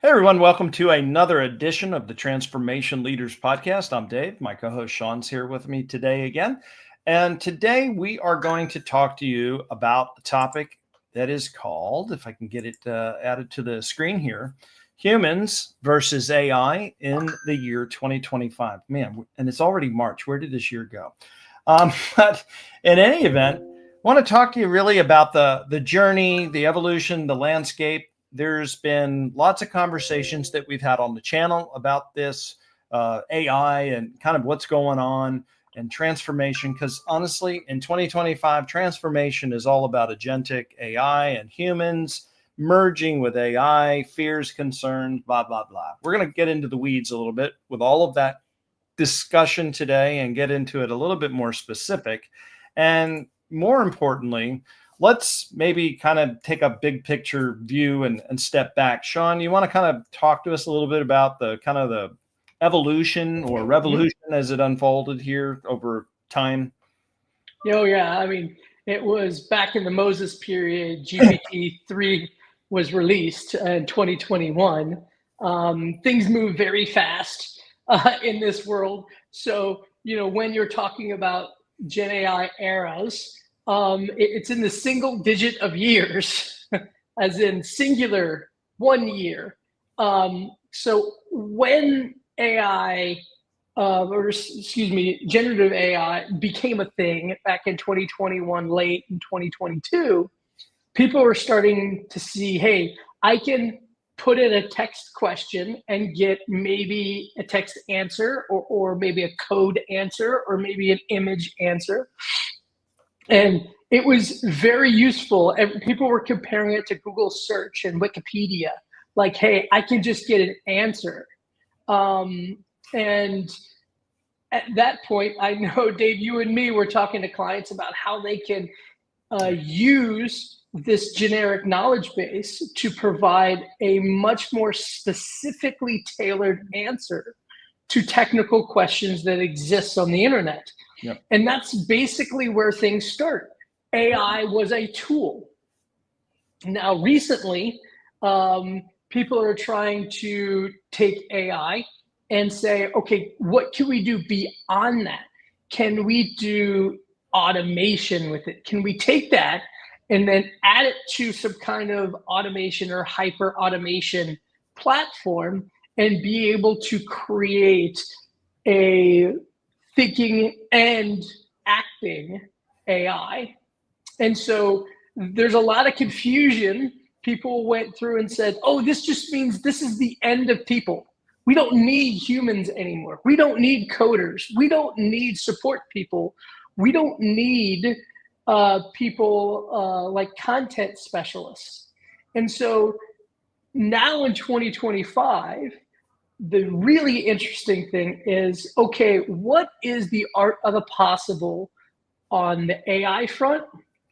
Hey everyone, welcome to another edition of the Transformation Leaders Podcast. I'm Dave. My co-host Sean's here with me today again. And today we are going to talk to you about a topic that is called, if I can get it added to the screen here, humans versus AI in the year 2025. Man, and it's already March. Where did this year go? But in any event, I want to talk to you really about the journey, the evolution, the landscape. There's been lots of conversations that we've had on the channel about this AI and kind of what's going on and transformation. Because honestly, in 2025, transformation is all about agentic AI and humans merging with AI, fears, concerns, blah, blah, blah. We're going to get into the weeds a little bit with all of that discussion today and get into it a little bit more specific. And more importantly, let's maybe kind of take a big picture view and step back. Sean, you want to kind of talk to us a little bit about the kind of the evolution or revolution as it unfolded here over time? Oh, yeah. I mean, it was back in the Moses period. GPT-3 was released in 2021. Things move very fast in this world. So, when you're talking about Gen AI eras, it's in the single digit of years, as in singular 1 year. So when AI, generative AI became a thing back in 2021, late in 2022, people were starting to see, hey, I can put in a text question and get maybe a text answer or maybe a code answer or maybe an image answer. And it was very useful. And people were comparing it to Google search and Wikipedia. Like, hey, I can just get an answer. And at that point, I know, Dave, you and me were talking to clients about how they can use this generic knowledge base to provide a much more specifically tailored answer to technical questions that exist on the internet. Yep. And that's basically where things start. AI was a tool. Now, recently, people are trying to take AI and say, okay, what can we do beyond that? Can we do automation with it? Can we take that and then add it to some kind of automation or hyper automation platform and be able to create a thinking and acting AI? And so there's a lot of confusion. People went through and said, oh, this just means this is the end of people. We don't need humans anymore. We don't need coders. We don't need support people. We don't need people like content specialists. And so now in 2025, the really interesting thing is, okay, what is the art of the possible on the AI front?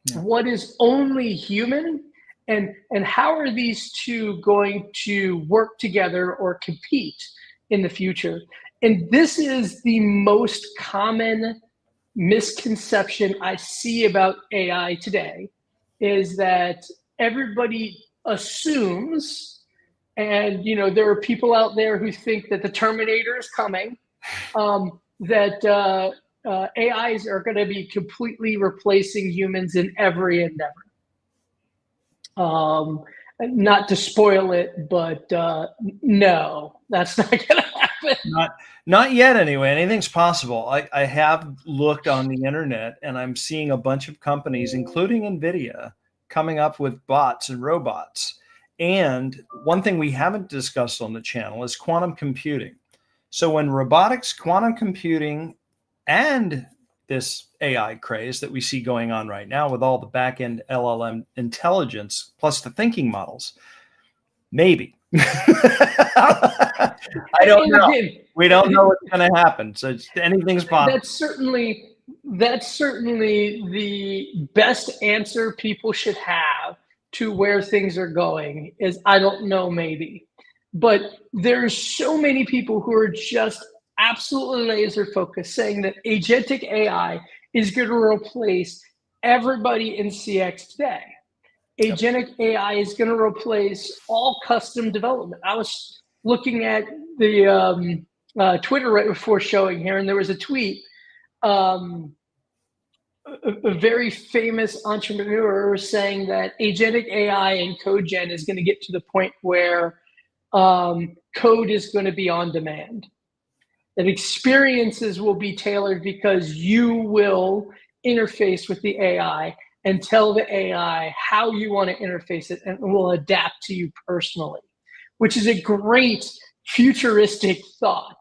Yeah. What is only human? And how are these two going to work together or compete in the future? And this is the most common misconception I see about AI today, is that everybody assumes, and there are people out there who think that the Terminator is coming, that AIs are going to be completely replacing humans in every endeavor. Not to spoil it, but no, that's not going to happen. Not yet, anyway. Anything's possible. I have looked on the internet, and I'm seeing a bunch of companies, including NVIDIA, coming up with bots and robots. And one thing we haven't discussed on the channel is quantum computing. So when robotics, quantum computing, and this AI craze that we see going on right now with all the back-end LLM intelligence plus the thinking models, maybe. I don't know. We don't know what's going to happen. So anything's possible. That's certainly the best answer people should have to where things are going is, I don't know, maybe. But there's so many people who are just absolutely laser focused, saying that agentic AI is going to replace everybody in CX today. Yep. Agentic AI is going to replace all custom development. I was looking at the Twitter right before showing here, and there was a tweet. A very famous entrepreneur saying that agentic AI and code gen is going to get to the point where code is going to be on demand. That experiences will be tailored because you will interface with the AI and tell the AI how you want to interface it, and it will adapt to you personally, which is a great futuristic thought.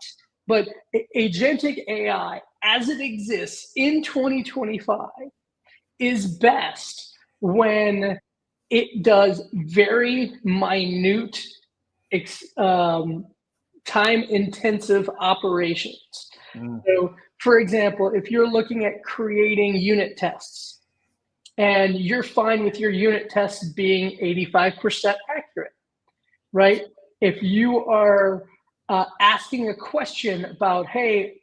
But agentic AI, as it exists in 2025, is best when it does very minute, time-intensive operations. So, for example, if you're looking at creating unit tests and you're fine with your unit tests being 85% accurate, right? If you are asking a question about, hey,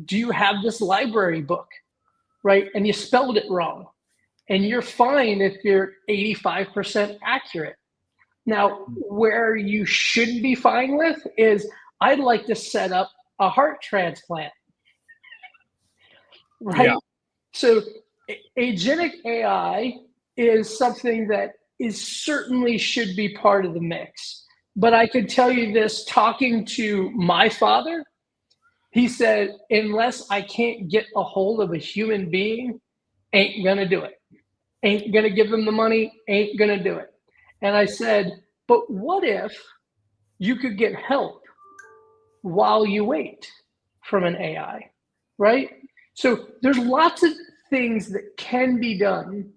do you have this library book, right? And you spelled it wrong, and you're fine if you're 85% accurate. Now, where you should be fine with is, I'd like to set up a heart transplant, right? Yeah. So agentic AI is something that certainly should be part of the mix. But I could tell you this, talking to my father, he said, unless I can't get a hold of a human being, ain't gonna do it. Ain't gonna give them the money, ain't gonna do it. And I said, but what if you could get help while you wait from an AI, right? So there's lots of things that can be done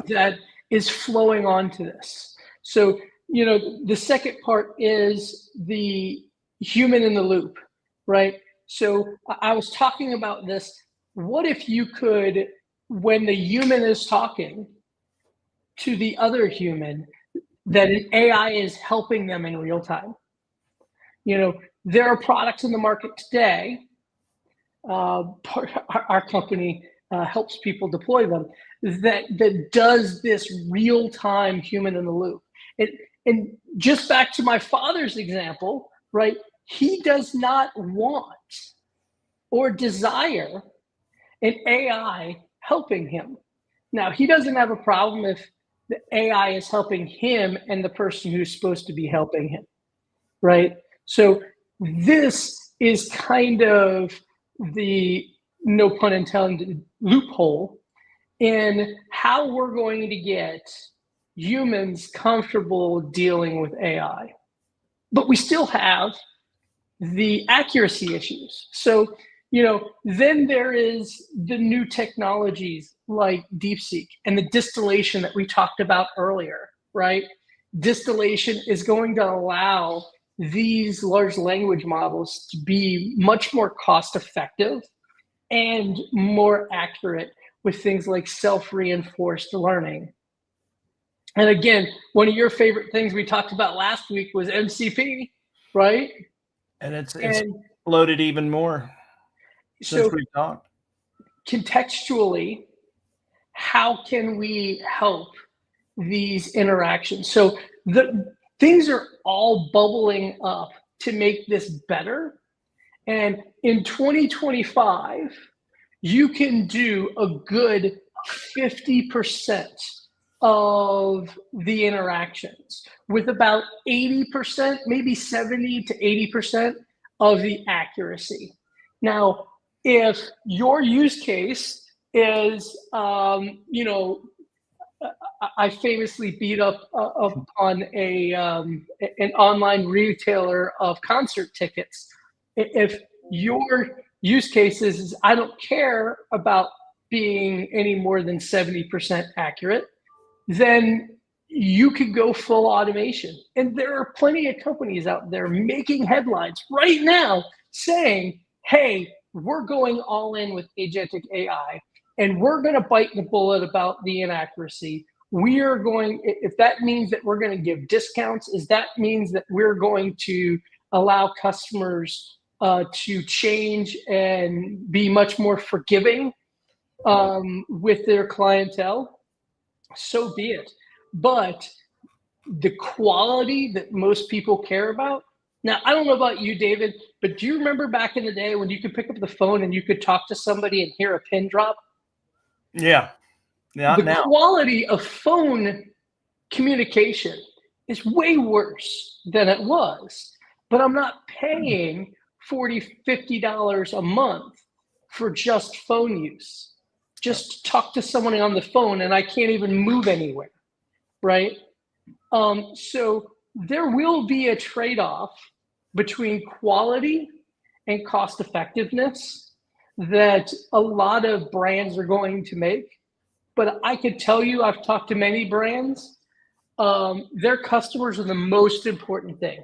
that is flowing onto this. So, the second part is the human in the loop, right? So I was talking about this. What if you could, when the human is talking to the other human, that an AI is helping them in real time? There are products in the market today. Our company helps people deploy them that does this real time human in the loop. And just back to my father's example, right? He does not want or desire an AI helping him. Now, he doesn't have a problem if the AI is helping him and the person who's supposed to be helping him, right? So this is kind of the, no pun intended, loophole in how we're going to get humans comfortable dealing with AI. But we still have the accuracy issues. So, then there is the new technologies like DeepSeek and the distillation that we talked about earlier, right? Distillation is going to allow these large language models to be much more cost effective and more accurate with things like self-reinforced learning. And again, one of your favorite things we talked about last week was MCP, right? And it's exploded even more since we talked. Contextually, how can we help these interactions? So the things are all bubbling up to make this better. And in 2025, you can do a good 50% of the interactions with about 80%, maybe 70 to 80% of the accuracy. Now, if your use case is, I famously beat up on an online retailer of concert tickets. If your use case is, I don't care about being any more than 70% accurate, then you could go full automation. And there are plenty of companies out there making headlines right now saying, hey, we're going all in with agentic AI, and we're going to bite the bullet about the inaccuracy. We are going, if that means that we're going to give discounts, is that means that we're going to allow customers to change and be much more forgiving with their clientele, so be it. but the quality that most people care about. Now, I don't know about you, David, but do you remember back in the day when you could pick up the phone and you could talk to somebody and hear a pin drop? Yeah. Not The now. quality of phone communication is way worse than it was, but I'm not paying $40, $50 a month for just phone use, just to talk to someone on the phone, and I can't even move anywhere, right? So there will be a trade-off between quality and cost effectiveness that a lot of brands are going to make. But I could tell you, I've talked to many brands, their customers are the most important thing.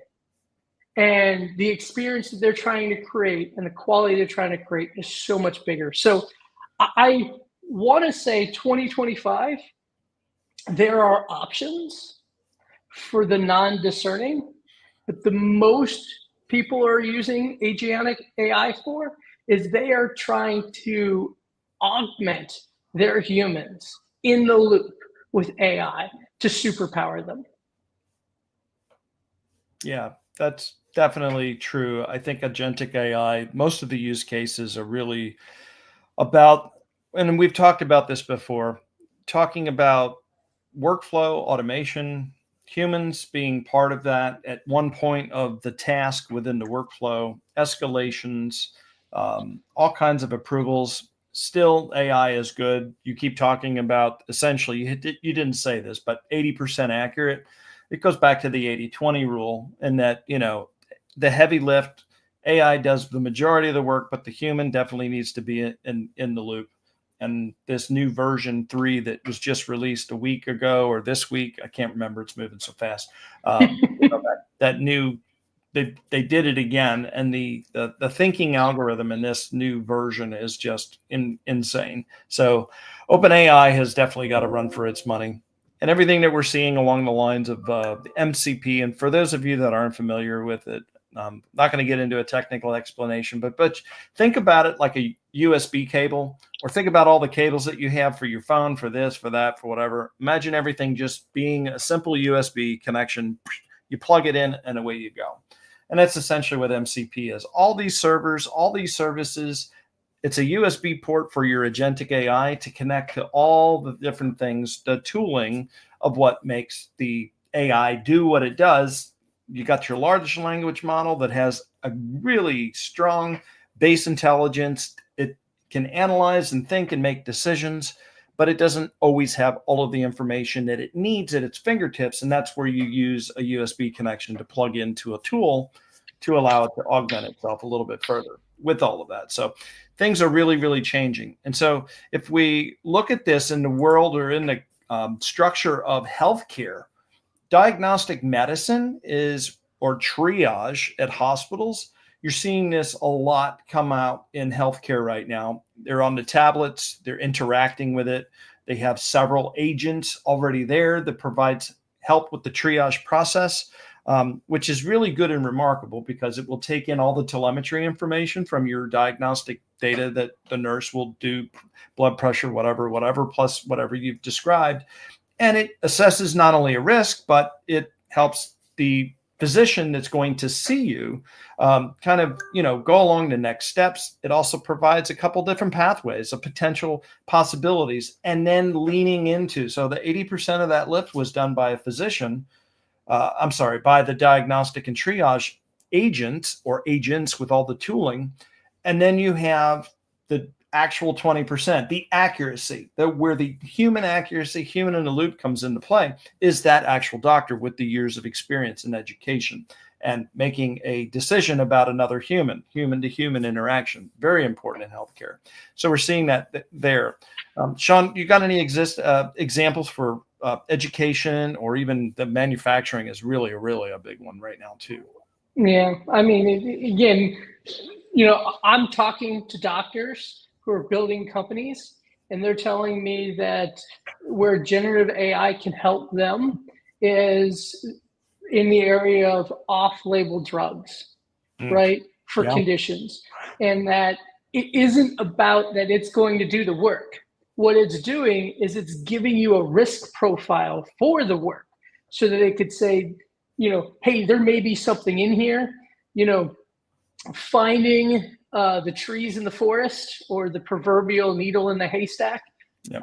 And the experience that they're trying to create and the quality they're trying to create is so much bigger. So I want to say 2025, there are options for the non-discerning, but the most people are using agentic AI for is they are trying to augment their humans in the loop with AI to superpower them. Yeah, that's definitely true. I think agentic AI, most of the use cases are really about, and we've talked about this before, talking about workflow automation, humans being part of that at one point of the task within the workflow, escalations, all kinds of approvals. Still, AI is good. You keep talking about essentially, you didn't say this, but 80% accurate. It goes back to the 80-20 rule, and that, the heavy lift, AI does the majority of the work, but the human definitely needs to be in the loop. And this new version 3 that was just released a week ago or this week, I can't remember, it's moving so fast. That new, they did it again, and the thinking algorithm in this new version is just insane. So OpenAI has definitely got to run for its money. And everything that we're seeing along the lines of the MCP, and for those of you that aren't familiar with it, I'm not going to get into a technical explanation, but think about it like a USB cable, or think about all the cables that you have for your phone, for this, for that, for whatever. Imagine everything just being a simple USB connection. You plug it in and away you go. And that's essentially what MCP is. All these servers, all these services, it's a USB port for your agentic AI to connect to all the different things, the tooling of what makes the AI do what it does. You got your large language model that has a really strong base intelligence. It can analyze and think and make decisions, but it doesn't always have all of the information that it needs at its fingertips. And that's where you use a USB connection to plug into a tool to allow it to augment itself a little bit further with all of that. So things are really, really changing. And so if we look at this in the world or in the structure of healthcare, diagnostic medicine or triage at hospitals, you're seeing this a lot come out in healthcare right now. They're on the tablets, they're interacting with it. They have several agents already there that provides help with the triage process, which is really good and remarkable because it will take in all the telemetry information from your diagnostic data that the nurse will do, blood pressure, whatever, plus whatever you've described. And it assesses not only a risk, but it helps the physician that's going to see you kind of, go along the next steps. It also provides a couple different pathways of potential possibilities, and then leaning into, so the 80% of that lift was done by a physician, by the diagnostic and triage agents or agents with all the tooling. And then you have the actual 20%, the accuracy, where the human accuracy, human in the loop comes into play, is that actual doctor with the years of experience and education and making a decision about another human to human interaction. Very important in healthcare. So we're seeing that there. Sean, you got any examples for education, or even the manufacturing is really a big one right now too? Yeah, I mean, again, I'm talking to doctors who are building companies, and they're telling me that where generative AI can help them is in the area of off-label drugs, right, for conditions. And that it isn't about that it's going to do the work. what it's doing is it's giving you a risk profile for the work so that it could say, hey, there may be something in here, finding the trees in the forest or the proverbial needle in the haystack. Yep.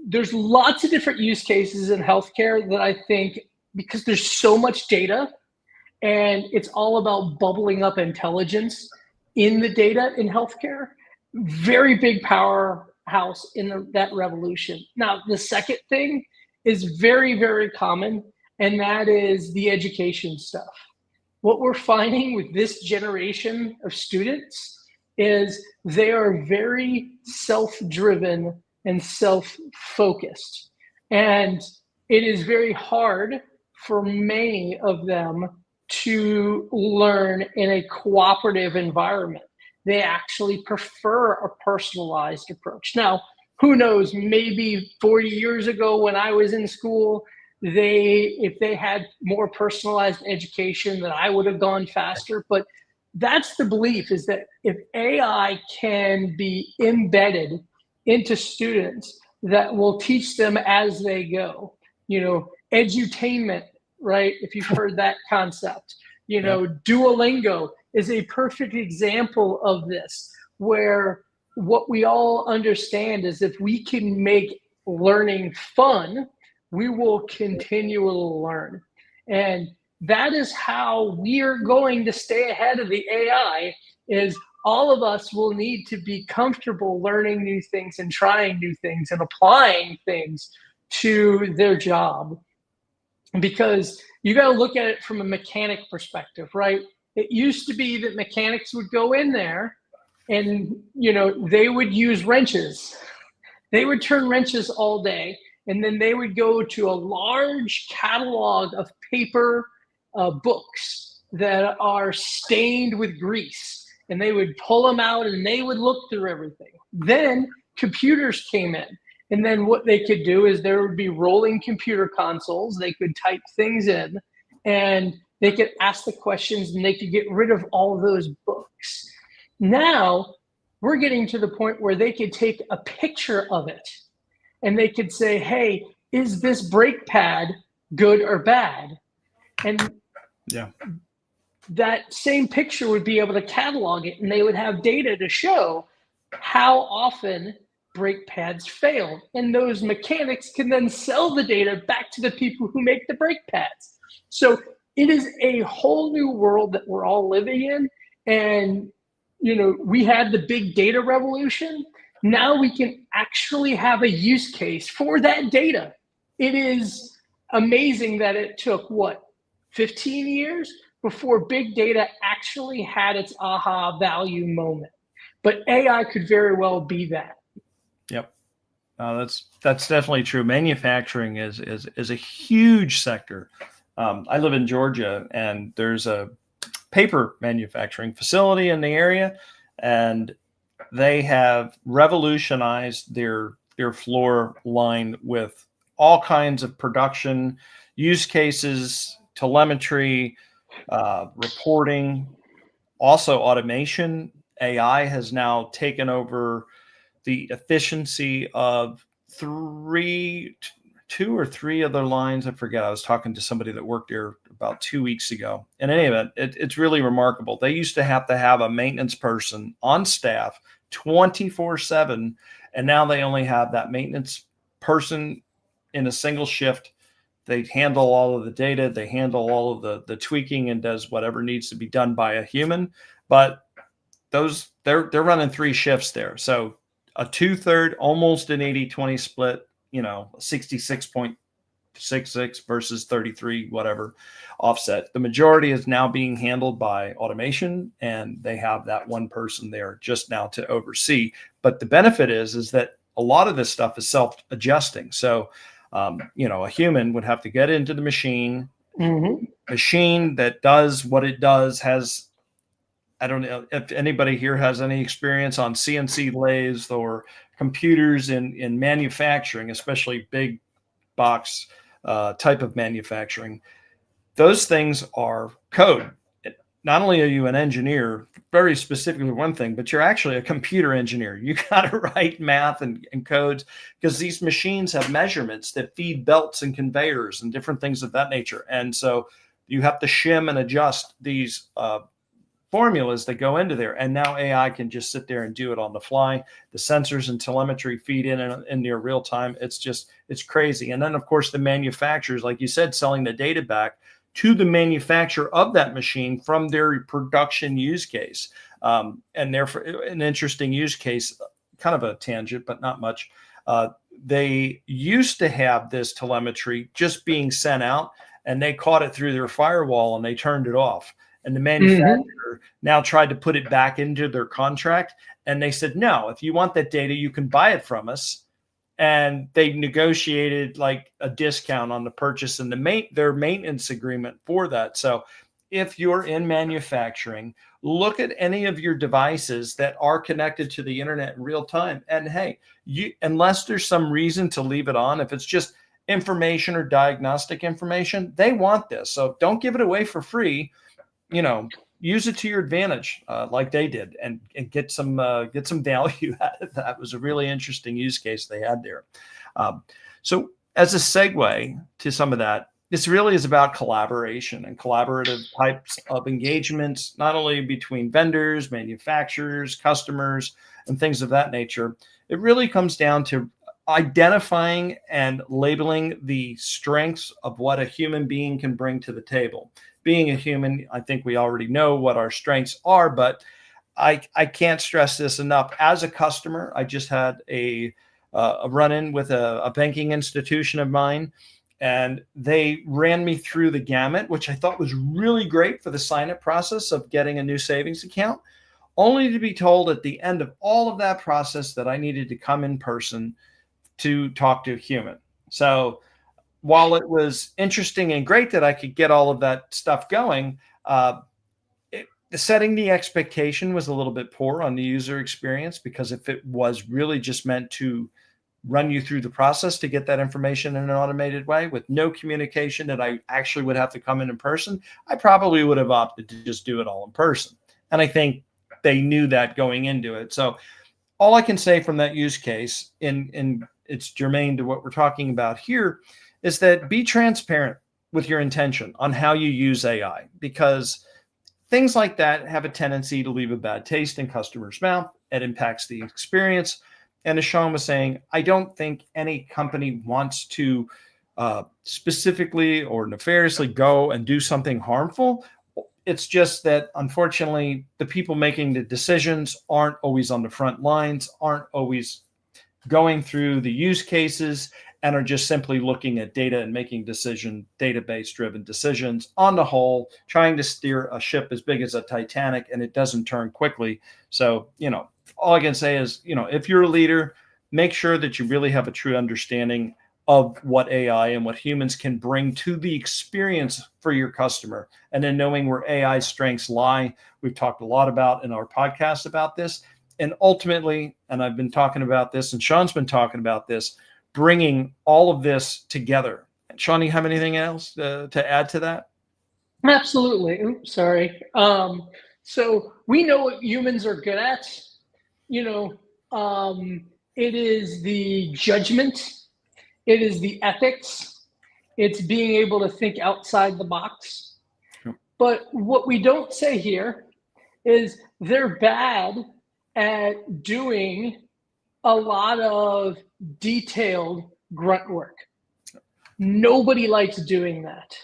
There's lots of different use cases in healthcare that I think, because there's so much data and it's all about bubbling up intelligence in the data in healthcare, very big powerhouse in that revolution. Now, the second thing is very, very common, and that is the education stuff. What we're finding with this generation of students is they are very self-driven and self-focused. And it is very hard for many of them to learn in a cooperative environment. They actually prefer a personalized approach. Now, who knows, maybe 40 years ago when I was in school, if they had more personalized education, then I would have gone faster. But that's the belief, is that if AI can be embedded into students, that will teach them as they go. Edutainment, right? If you've heard that concept, Duolingo is a perfect example of this, where what we all understand is if we can make learning fun, we will continually learn. And that is how we are going to stay ahead of the AI, is all of us will need to be comfortable learning new things and trying new things and applying things to their job. Because you got to look at it from a mechanic perspective, right? It used to be that mechanics would go in there and, they would use wrenches. They would turn wrenches all day, and then they would go to a large catalog of paper books that are stained with grease, and they would pull them out and they would look through everything. Then computers came in. And then what they could do is there would be rolling computer consoles. They could type things in and they could ask the questions and they could get rid of all of those books. Now we're getting to the point where they could take a picture of it and they could say, hey, is this brake pad good or bad? And that same picture would be able to catalog it, and they would have data to show how often brake pads fail. And those mechanics can then sell the data back to the people who make the brake pads. So it is a whole new world that we're all living in. And, we had the big data revolution. Now we can actually have a use case for that data. It is amazing that it took, 15 years before big data actually had its aha value moment. But AI could very well be that. Yep. That's definitely true. Manufacturing is a huge sector. I live in Georgia, and there's a paper manufacturing facility in the area, and they have revolutionized their floor line with all kinds of production use cases, telemetry, reporting, also automation. AI has now taken over the efficiency of two or three other lines. I forget. I was talking to somebody that worked there about 2 weeks ago. In any event, it's really remarkable. They used to have a maintenance person on staff 24/7, and now they only have that maintenance person in a single shift. They handle all of the data. They handle all of the tweaking and does whatever needs to be done by a human. But they're running 3 shifts there. So a 2/3, almost an 80-20 split, 66.66 versus 33, whatever offset. The majority is now being handled by automation, and they have that one person there just now to oversee. But the benefit is that a lot of this stuff is self-adjusting. So, a human would have to get into the machine. Mm-hmm. Machine that does what it does has, I don't know if anybody here has any experience on CNC lathes or computers in manufacturing, especially big box type of manufacturing. Those things are code. not only are you an engineer, very specifically one thing, but you're actually a computer engineer. You got to write math and codes because these machines have measurements that feed belts and conveyors and different things of that nature. And so you have to shim and adjust these formulas that go into there. And now AI can just sit there and do it on the fly. The sensors and telemetry feed in near real time. It's crazy. And then, of course, the manufacturers, like you said, selling the data back to the manufacturer of that machine from their production use case. And therefore, an interesting use case, kind of a tangent, but not much. They used to have this telemetry just being sent out, and they caught it through their firewall and they turned it off. And the manufacturer now tried to put it back into their contract. And they said, no, if you want that data, you can buy it from us. And they negotiated like a discount on the purchase and their maintenance agreement for that. So if you're in manufacturing, look at any of your devices that are connected to the internet in real time. And hey, unless there's some reason to leave it on, if it's just information or diagnostic information, they want this. So don't give it away for free. Use it to your advantage, like they did, and get some value out of that. It was a really interesting use case they had there. So as a segue to some of that, this really is about collaboration and collaborative types of engagements, not only between vendors, manufacturers, customers, and things of that nature. It really comes down to identifying and labeling the strengths of what a human being can bring to the table. Being a human, I think we already know what our strengths are, but I can't stress this enough. As a customer, I just had a run-in with a banking institution of mine, and they ran me through the gamut, which I thought was really great for the sign-up process of getting a new savings account, only to be told at the end of all of that process that I needed to come in person to talk to a human. So while it was interesting and great that I could get all of that stuff going, setting the expectation was a little bit poor on the user experience, because if it was really just meant to run you through the process to get that information in an automated way with no communication that I actually would have to come in person, I probably would have opted to just do it all in person. And I think they knew that going into it. So all I can say from that use case, and it's germane to what we're talking about here, is that be transparent with your intention on how you use AI, because things like that have a tendency to leave a bad taste in customers' mouth. It impacts the experience. And as Sean was saying, I don't think any company wants to specifically or nefariously go and do something harmful. It's just that, unfortunately, the people making the decisions aren't always on the front lines, aren't always going through the use cases, and are just simply looking at data and making database-driven decisions on the whole, trying to steer a ship as big as a Titanic, and it doesn't turn quickly. So, all I can say is, if you're a leader, make sure that you really have a true understanding of what AI and what humans can bring to the experience for your customer. And then knowing where AI's strengths lie. We've talked a lot about in our podcast about this. And ultimately, and I've been talking about this, and Sean's been talking about this, bringing all of this together. Sean, you have anything else to add to that? Absolutely. Oops, sorry. So we know what humans are good at. It is the judgment. It is the ethics. It's being able to think outside the box. Sure. But what we don't say here is they're bad at doing a lot of detailed grunt work. Nobody likes doing that,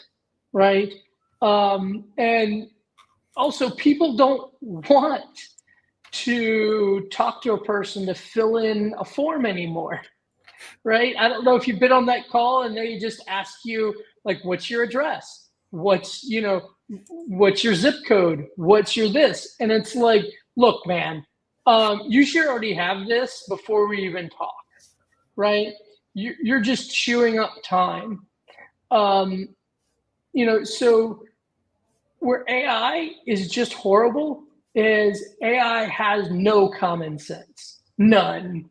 right? And also, people don't want to talk to a person to fill in a form anymore, right? I don't know if you've been on that call and they just ask you, like, what's your address? What's your zip code? What's your this? And it's like, look, man, you should already have this before we even talk, right? You're just chewing up time. So where AI is just horrible is AI has no common sense. None.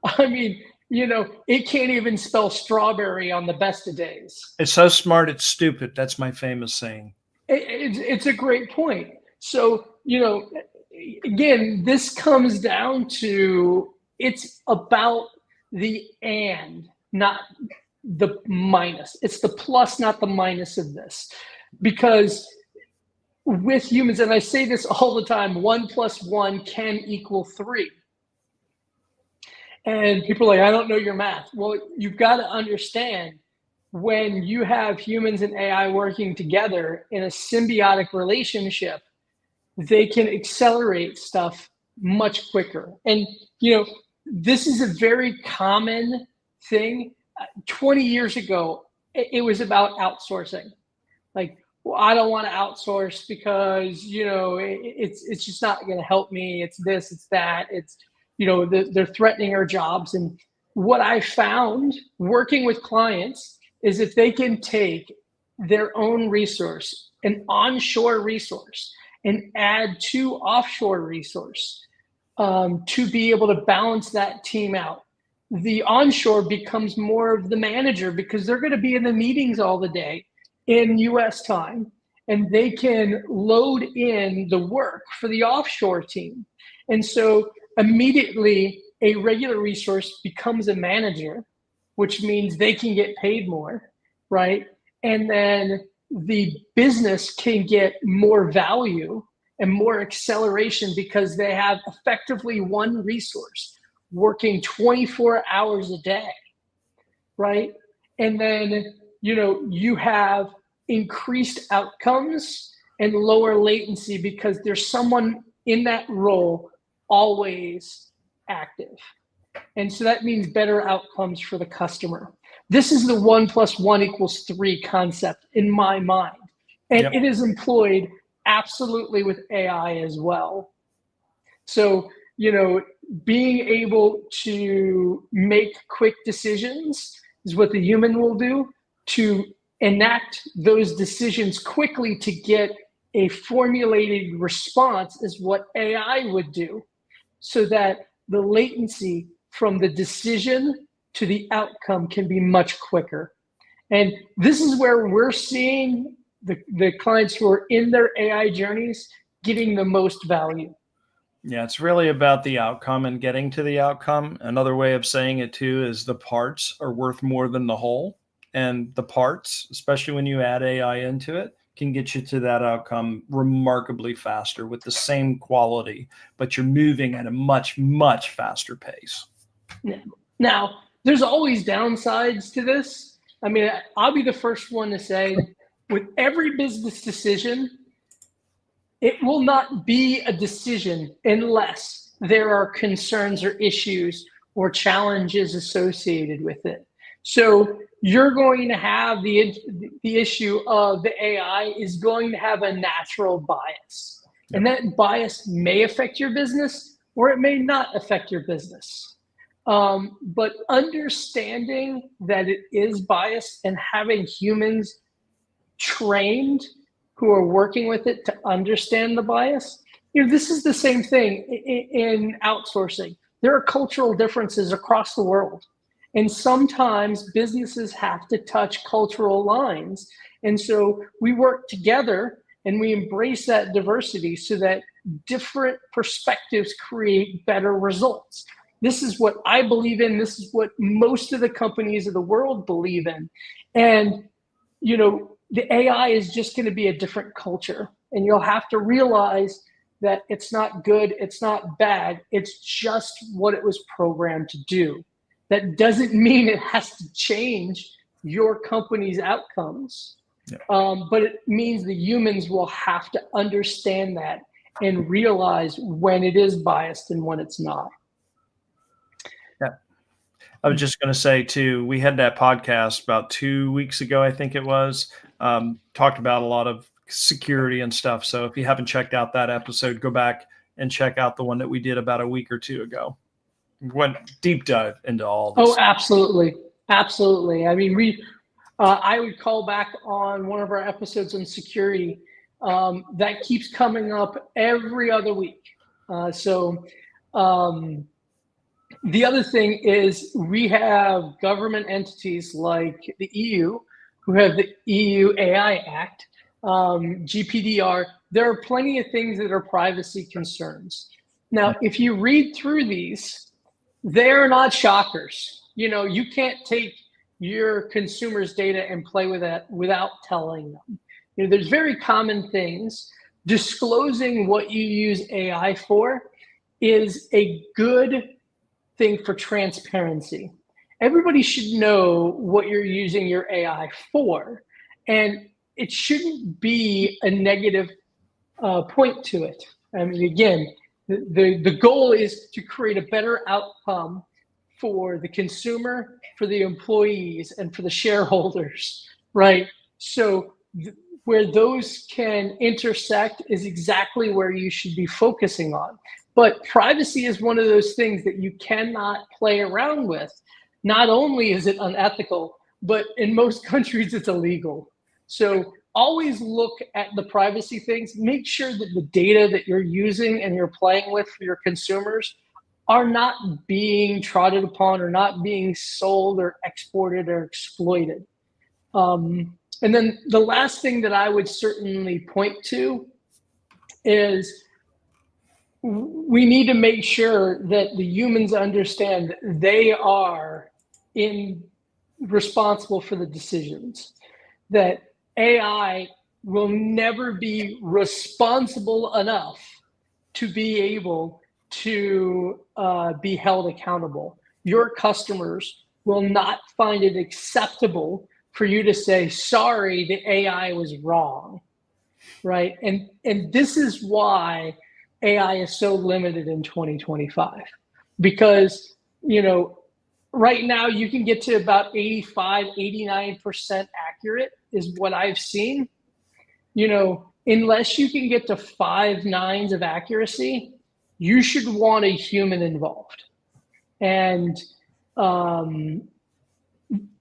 I mean, it can't even spell strawberry on the best of days. It's so smart, it's stupid. That's my famous saying. It's a great point. So, again, this comes down to it's about the and, not the minus. It's the plus, not the minus of this. Because with humans, and I say this all the time, 1 + 1 can equal 3. And people are like, I don't know your math. Well, you've got to understand, when you have humans and AI working together in a symbiotic relationship, they can accelerate stuff much quicker. And, this is a very common thing. 20 years ago, it was about outsourcing. Like, well, I don't want to outsource because, it's just not going to help me. It's this, it's that. It's, they're threatening our jobs. And what I found working with clients is, if they can take their own resource, an onshore resource, and add to offshore resource to be able to balance that team out, the onshore becomes more of the manager, because they're going to be in the meetings all the day in US time, and they can load in the work for the offshore team. And so immediately a regular resource becomes a manager, which means they can get paid more, right? And then the business can get more value and more acceleration, because they have effectively one resource working 24 hours a day, right? And then, you have increased outcomes and lower latency, because there's someone in that role always active. And so that means better outcomes for the customer. This is the 1 + 1 = 3 concept in my mind. And It is employed absolutely with AI as well. So, being able to make quick decisions is what the human will do. To enact those decisions quickly to get a formulated response is what AI would do, so that the latency from the decision to the outcome can be much quicker. And this is where we're seeing the clients who are in their AI journeys getting the most value. Yeah, it's really about the outcome and getting to the outcome. Another way of saying it too is the parts are worth more than the whole. And the parts, especially when you add AI into it, can get you to that outcome remarkably faster with the same quality, but you're moving at a much, much faster pace. Now, there's always downsides to this. I mean, I'll be the first one to say, with every business decision, it will not be a decision unless there are concerns or issues or challenges associated with it. So you're going to have the issue of the AI is going to have a natural bias. And that bias may affect your business, or it may not affect your business. But understanding that it is biased and having humans trained who are working with it to understand the bias, this is the same thing in outsourcing. There are cultural differences across the world. And sometimes businesses have to touch cultural lines. And so we work together and we embrace that diversity so that different perspectives create better results. This is what I believe in. This is what most of the companies of the world believe in. And, the AI is just going to be a different culture. And you'll have to realize that it's not good, it's not bad, it's just what it was programmed to do. That doesn't mean it has to change your company's outcomes, but it means the humans will have to understand that and realize when it is biased and when it's not. Yeah. I was just going to say too, we had that podcast about 2 weeks ago, I think it was, talked about a lot of security and stuff. So if you haven't checked out that episode, go back and check out the one that we did about a week or two ago. Went deep dive into all this. Oh, absolutely. Absolutely. I mean, I would call back on one of our episodes on security that keeps coming up every other week. The other thing is we have government entities like the EU who have the EU AI Act GPDR. There are plenty of things that are privacy concerns. Now, if you read through these, they're not shockers. You can't take your consumers' data and play with that without telling them. There's very common things. Disclosing what you use AI for is a good thing for transparency. Everybody should know what you're using your AI for, and it shouldn't be a negative point to it. I mean, again, the goal is to create a better outcome for the consumer, for the employees, and for the shareholders, right? So where those can intersect is exactly where you should be focusing on. But privacy is one of those things that you cannot play around with. Not only is it unethical, but in most countries it's illegal. So always look at the privacy things. Make sure that the data that you're using and you're playing with for your consumers are not being trodden upon or not being sold or exported or exploited. And then the last thing that I would certainly point to is we need to make sure that the humans understand that they are responsible for the decisions, that AI will never be responsible enough to be able to be held accountable. Your customers will not find it acceptable for you to say, sorry, the AI was wrong, right? And this is why AI is so limited in 2025, because, right now you can get to about 85, 89% accurate is what I've seen. Unless you can get to 5 nines of accuracy, you should want a human involved. And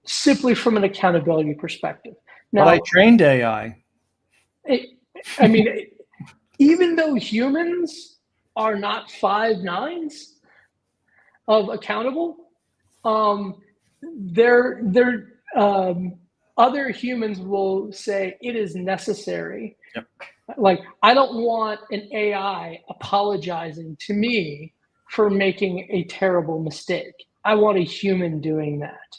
simply from an accountability perspective. Now, but I trained AI. Even though humans are not 5 nines of accountable, other humans will say it is necessary. Yep. Like, I don't want an AI apologizing to me for making a terrible mistake. I want a human doing that,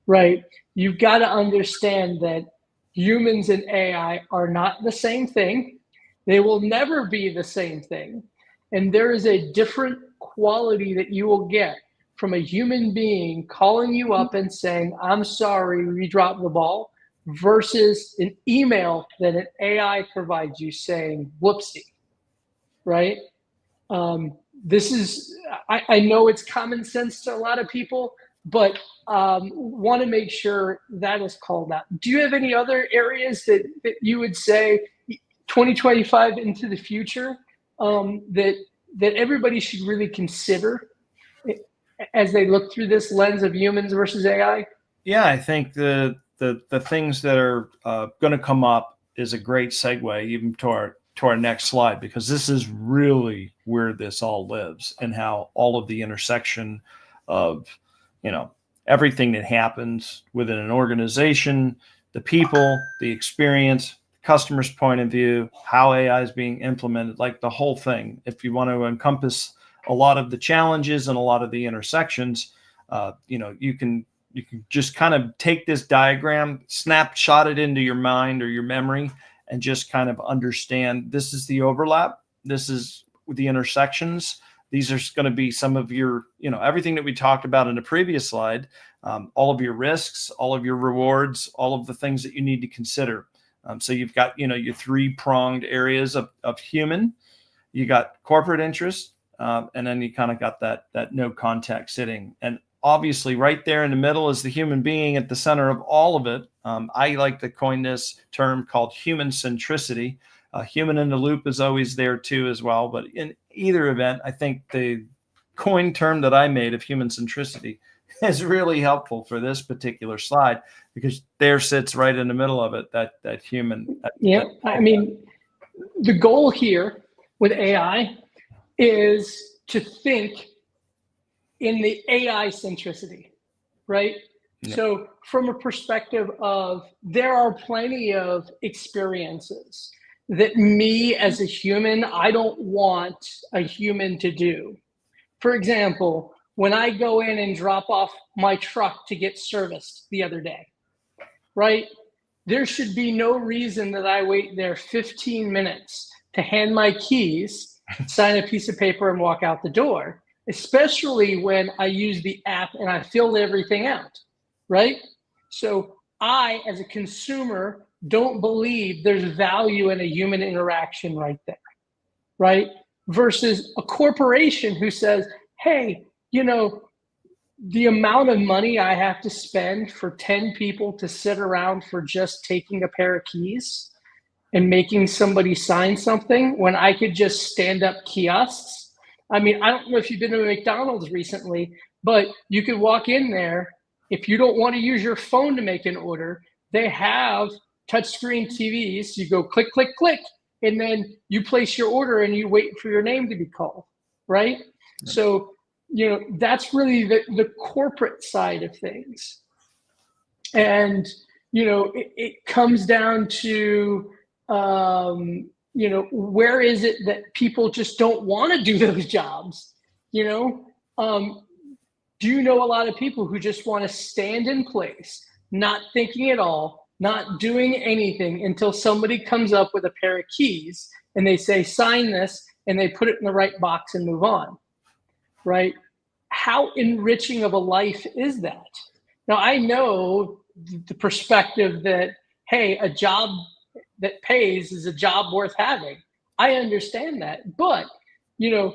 right? You've got to understand that humans and AI are not the same thing. They will never be the same thing. And there is a different quality that you will get from a human being calling you up and saying, I'm sorry, we dropped the ball, versus an email that an AI provides you saying, whoopsie, right? This is, I know it's common sense to a lot of people, but want to make sure that is called out. Do you have any other areas that you would say 2025 into the future that everybody should really consider as they look through this lens of humans versus AI? Yeah, I think the things that are going to come up is a great segue even to our next slide, because this is really where this all lives, and how all of the intersection of, everything that happens within an organization, the people, the experience, customer's point of view, how AI is being implemented, like the whole thing. If you want to encompass a lot of the challenges and a lot of the intersections, you can just kind of take this diagram, snapshot it into your mind or your memory, and just kind of understand this is the overlap. This is the intersections. These are going to be some of your, everything that we talked about in the previous slide, all of your risks, all of your rewards, all of the things that you need to consider. So you've got, your 3-pronged areas of human, you got corporate interest, and then you kind of got that no contact sitting. And obviously right there in the middle is the human being at the center of all of it. I like to coin this term called human centricity. Human in the loop is always there too as well. But in either event, I think the coin term that I made of human centricity is really helpful for this particular slide, because there sits right in the middle of it, that human. Yeah, the goal here with AI is to think in the AI centricity, right? Yep. So from a perspective of, there are plenty of experiences that me as a human, I don't want a human to do. For example, when I go in and drop off my truck to get serviced the other day, right? There should be no reason that I wait there 15 minutes to hand my keys, sign a piece of paper, and walk out the door, especially when I use the app and I filled everything out, right? So I, as a consumer, don't believe there's value in a human interaction right there, right? Versus a corporation who says, hey, the amount of money I have to spend for 10 people to sit around for just taking a pair of keys and making somebody sign something, when I could just stand up kiosks. I mean, I don't know if you've been to McDonald's recently, but you could walk in there. If you don't want to use your phone to make an order, they have touchscreen TVs. You go click, click, click, and then you place your order and you wait for your name to be called, right? So, that's really the corporate side of things. And, it comes down to, where is it that people just don't want to do those jobs? Do you know a lot of people who just want to stand in place, not thinking at all, not doing anything until somebody comes up with a pair of keys and they say, sign this, and they put it in the right box and move on, right? How enriching of a life is that? Now, I know the perspective that, hey, a job that pays is a job worth having. I understand that. But, in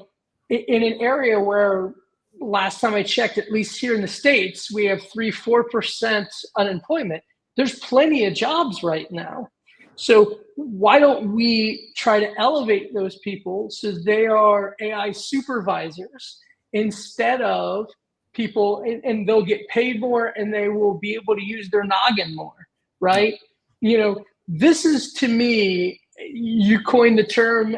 an area where, last time I checked, at least here in the States, we have 3-4% unemployment, there's plenty of jobs right now. So why don't we try to elevate those people so they are AI supervisors instead of people, and they'll get paid more and they will be able to use their noggin more, right? This is, to me, you coined the term,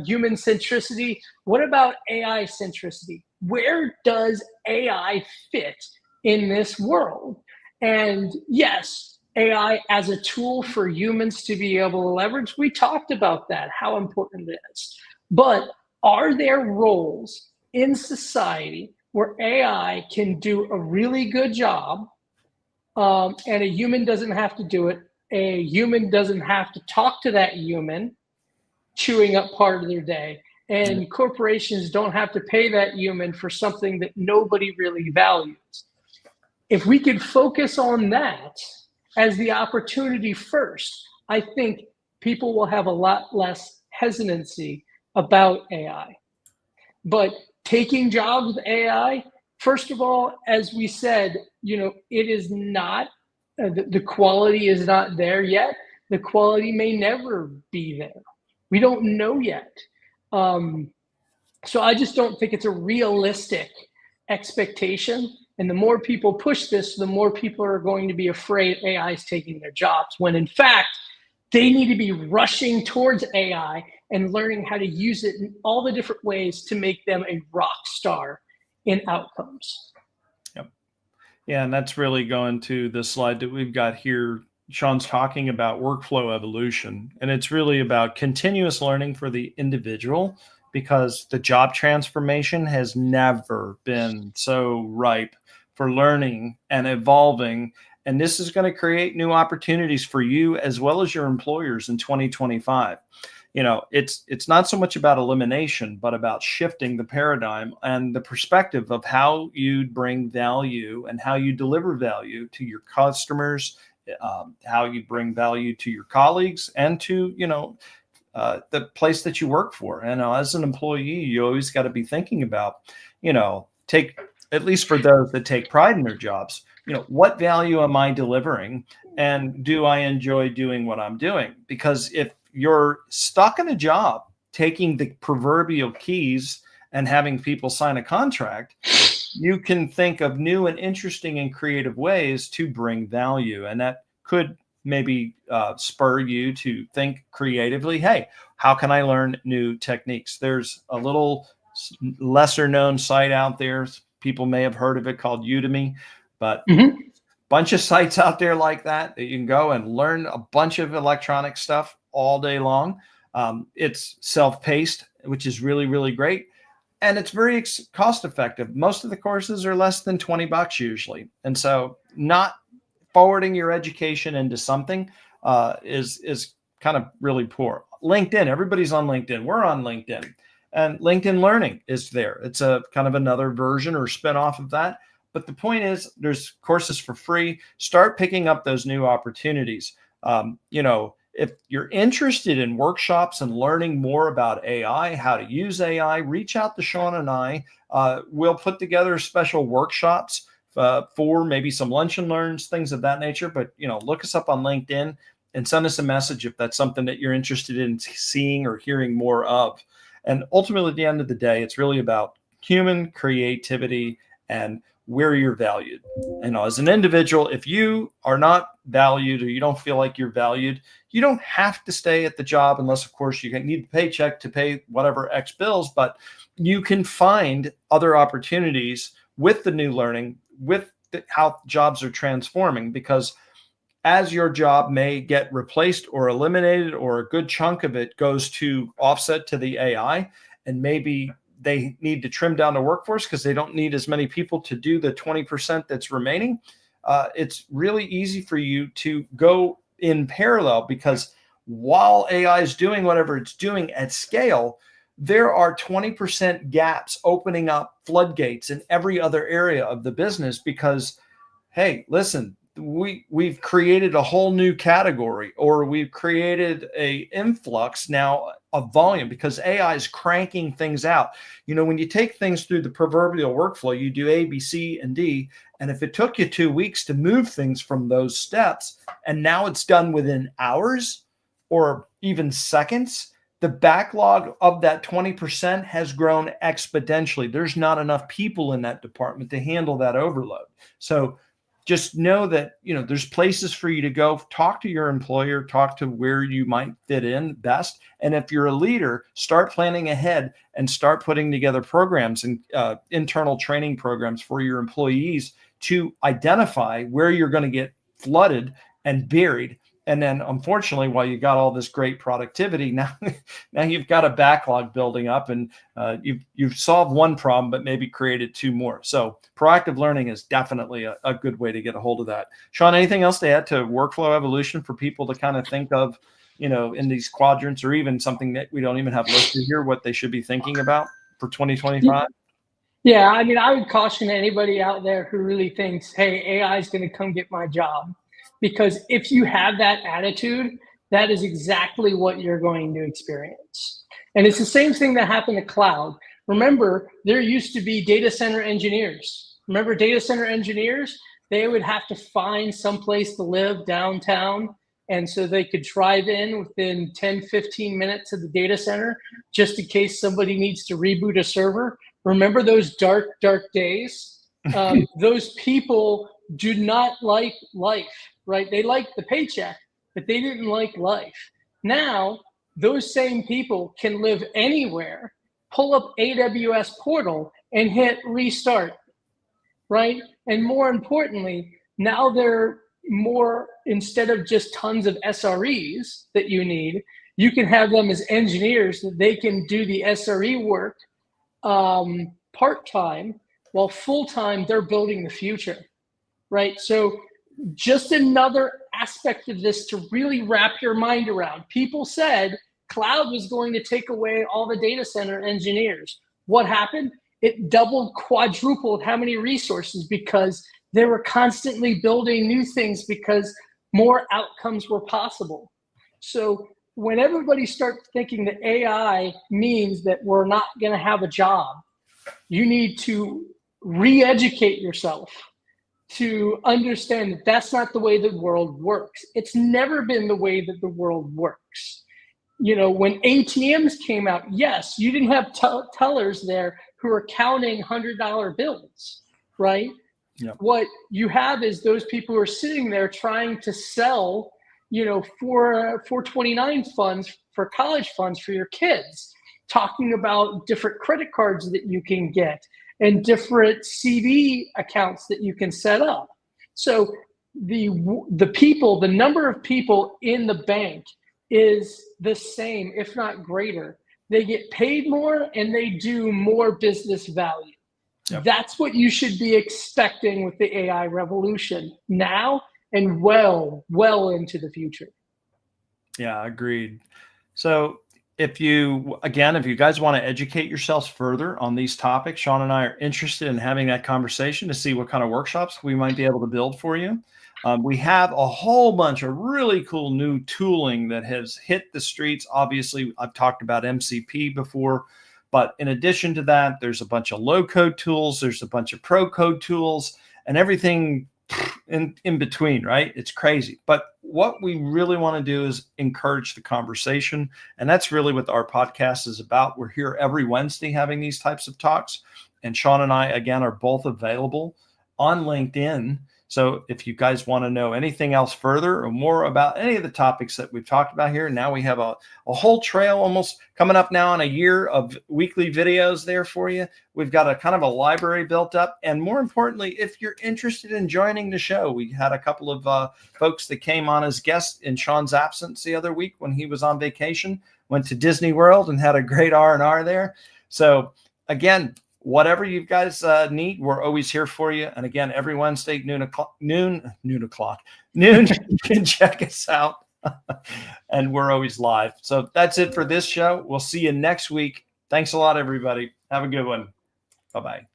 human centricity. What about AI centricity? Where does AI fit in this world? And yes, AI as a tool for humans to be able to leverage, we talked about that, how important it is. But are there roles in society where AI can do a really good job, and a human doesn't have to do it? A human doesn't have to talk to that human, chewing up part of their day. And corporations don't have to pay that human for something that nobody really values. If we could focus on that as the opportunity first, I think people will have a lot less hesitancy about AI. But taking jobs with AI, first of all, as we said, it is not, the quality is not there yet. The quality may never be there. We don't know yet. So I just don't think it's a realistic expectation. And the more people push this, the more people are going to be afraid AI is taking their jobs, when in fact, they need to be rushing towards AI and learning how to use it in all the different ways to make them a rock star in outcomes. Yep. Yeah, and that's really going to the slide that we've got here. Sean's talking about workflow evolution, and it's really about continuous learning for the individual, because the job transformation has never been so ripe for learning and evolving. And this is going to create new opportunities for you as well as your employers in 2025. It's not so much about elimination, but about shifting the paradigm and the perspective of how you bring value and how you deliver value to your customers, how you bring value to your colleagues and to, the place that you work for. And as an employee, you always got to be thinking about, take, at least for those that take pride in their jobs, what value am I delivering? And do I enjoy doing what I'm doing? Because if you're stuck in a job, taking the proverbial keys and having people sign a contract, you can think of new and interesting and creative ways to bring value. And that could maybe spur you to think creatively. Hey, how can I learn new techniques? There's a little lesser known site out there. People may have heard of it, called Udemy, but Mhm. bunch of sites out there like that you can go and learn a bunch of electronic stuff all day long. It's self-paced, which is really, really great. And it's very cost effective. Most of the courses are less than $20 usually. And so not forwarding your education into something is kind of really poor. LinkedIn, everybody's on LinkedIn. We're on LinkedIn. And LinkedIn Learning is there. It's a kind of another version or spinoff of that. But the point is, there's courses for free. Start picking up those new opportunities. If you're interested in workshops and learning more about AI, how to use AI, reach out to Sean and I. We'll put together special workshops for maybe some lunch and learns, things of that nature. But, look us up on LinkedIn and send us a message if that's something that you're interested in seeing or hearing more of. And ultimately, at the end of the day, it's really about human creativity and where you're valued. As an individual, if you are not valued or you don't feel like you're valued, you don't have to stay at the job unless, of course, you need the paycheck to pay whatever X bills, but you can find other opportunities with the new learning, with how jobs are transforming, because as your job may get replaced or eliminated, or a good chunk of it goes to offset to the AI, and maybe they need to trim down the workforce because they don't need as many people to do the 20% that's remaining. It's really easy for you to go in parallel, because while AI is doing whatever it's doing at scale, there are 20% gaps opening up floodgates in every other area of the business, because, hey, listen, we've created a whole new category, or we've created a influx now of volume because AI is cranking things out. When you take things through the proverbial workflow, you do A, B, C, and D. And if it took you 2 weeks to move things from those steps, and now it's done within hours or even seconds, the backlog of that 20% has grown exponentially. There's not enough people in that department to handle that overload. So just know that, there's places for you to go. Talk to your employer, talk to where you might fit in best. And if you're a leader, start planning ahead and start putting together programs and internal training programs for your employees to identify where you're going to get flooded and buried. And then, unfortunately, while you got all this great productivity, now you've got a backlog building up, and you've solved one problem, but maybe created 2 more. So proactive learning is definitely a good way to get a hold of that. Sean, anything else to add to workflow evolution for people to kind of think of, in these quadrants, or even something that we don't even have listed here, what they should be thinking about for 2025? Yeah, I would caution anybody out there who really thinks, hey, AI is going to come get my job. Because if you have that attitude, that is exactly what you're going to experience. And it's the same thing that happened to cloud. Remember, there used to be data center engineers. Remember data center engineers? They would have to find someplace to live downtown. And so they could drive in within 10, 15 minutes of the data center, just in case somebody needs to reboot a server. Remember those dark, dark days? Those people do not like life, right? They liked the paycheck, but they didn't like life. Now, those same people can live anywhere, pull up AWS portal and hit restart, right? And more importantly, now they're more, instead of just tons of SREs that you need, you can have them as engineers that they can do the SRE work part-time, while full-time they're building the future, right? So just another aspect of this to really wrap your mind around. People said cloud was going to take away all the data center engineers. What happened? It doubled, quadrupled how many resources, because they were constantly building new things because more outcomes were possible. So when everybody starts thinking that AI means that we're not going to have a job, you need to re-educate yourself to understand that that's not the way the world works. It's never been the way that the world works. When ATMs came out, yes, you didn't have tellers there who are counting $100 bills, right? Yep. What you have is those people who are sitting there trying to sell, 429 funds for college funds for your kids, talking about different credit cards that you can get and different CD accounts that you can set up. So the number of people in the bank is the same, if not greater. They get paid more and they do more business value. Yep. That's what you should be expecting with the AI revolution now and well into the future. Yeah, agreed. So if you guys want to educate yourselves further on these topics, Sean and I are interested in having that conversation to see what kind of workshops we might be able to build for you. We have a whole bunch of really cool new tooling that has hit the streets. Obviously, I've talked about MCP before, but in addition to that, there's a bunch of low-code tools, there's a bunch of pro-code tools, and everything in between, right? It's crazy. But what we really want to do is encourage the conversation. And that's really what our podcast is about. We're here every Wednesday having these types of talks. And Sean and I, again, are both available on LinkedIn. So if you guys want to know anything else further or more about any of the topics that we've talked about here, now we have a whole trail almost coming up now on a year of weekly videos there for you. We've got a kind of a library built up. And more importantly, if you're interested in joining the show, we had a couple of folks that came on as guests in Sean's absence the other week when he was on vacation, went to Disney World and had a great R&R there. So again, whatever you guys need, we're always here for you. And again, every Wednesday, noon, you can check us out. And we're always live. So that's it for this show. We'll see you next week. Thanks a lot, everybody. Have a good one. Bye-bye.